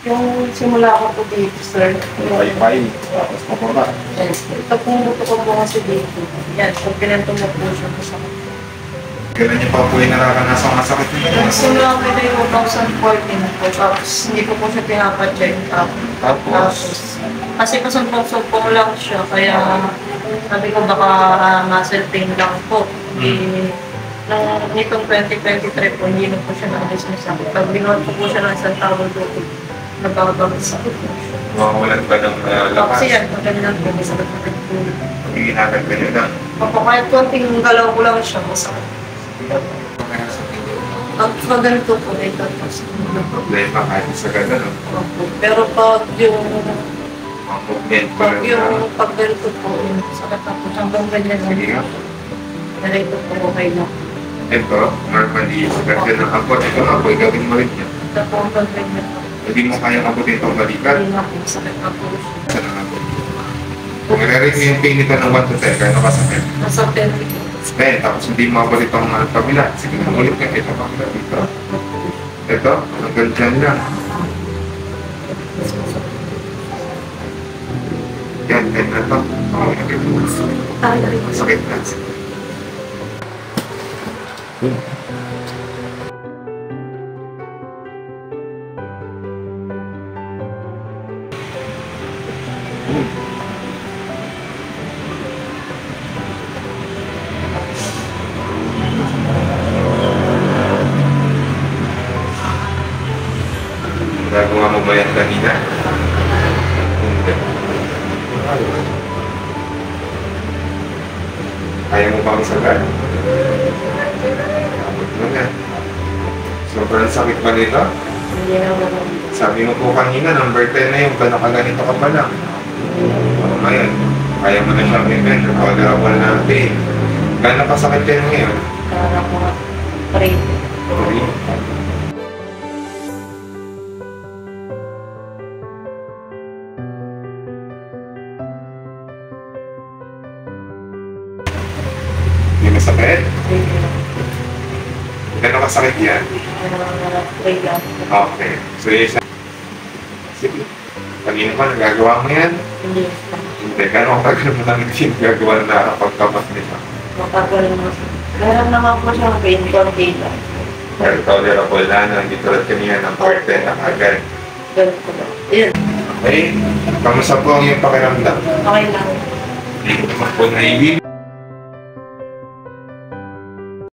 Yung simula ko po dito, sir. Pay-pay, tapos mababa. Yes. Ito pong buto ko po kasi dito. Yan, pag pinento mo po siya po sa Kailan niyo pa po yung nararanasan ang sakit niyo? nagsimula ko ito yung 2014 po. Tapos hindi ko po siya pinapacheck up. Tapos, Kasi kasumpong-sumpong lang siya. Kaya sabi ko baka muscle pain lang po. Nitong 2023 po, hindi na po siya naalis na sakit. Pag binuhat ko po siya ng isang tawag po, nagkakabang sakit po siya. makawalan ba ng lakas? Kasi yan, maganda po, may sakit na po. Hihinagan ka niyo lang. Opo, kahit konting galaw ko lang siya, masakit. Ang ganito po, may tapos. Walang problema kahit sa gano'n. Opo. Pero pag yung Mga movement pa pag yung pag ganito po, yung sakit na po, hanggang ganyan Sige nga. lang. Narito po, okay lang. Ito, normally, sa ganda ng abot, ito nga po, gawin mo rin yan. Ito po, hanggang ganyan lang. Hindi mo kayang abutin itong balikan. Hindi na po, sakit na po siya. Sa nang abot. Kung i-rate mo yung pain nito ng 1 to 10, kaya nakasakit. Nasa 10 po. Tapos hindi mo abot itong kabila. Sige, namulit ka ito kabila dito. Ito, hanggang dyan lang. Yan, kahit na ito. Sakit na. Nagawa mo ba yan kanina? Hindi. Kaya mo bang sagad? Abot mo na. Sobrang sakit ba nito? Hindi na po. Sabi mo po kanina, number 10 na yung nakaganito ka pa lang. Ngayon, kaya mo na siyang i-bend. Tolerable na pain. Gano'n kasakit yan ngayon? Kaya po, 3. Okay. Hindi masakit? 3. Gano'n kasakit yan? 3 lang. Okay. So yun siya. Sige. Kanina pa, nagagawa mo yan? Hindi. Hindi. Gano'n katagal mo lang yung gagawa na pagkapas nito? Matagal mo. Meron naman po siyang pain konti lang. Pero tolerable na, hindi tulad kanina ng 10 na agad. Ganun ko lang. Yun. Okay? Kamusta po ang iyong pakiramdam? Okay lang. Hindi ko naman po naibig.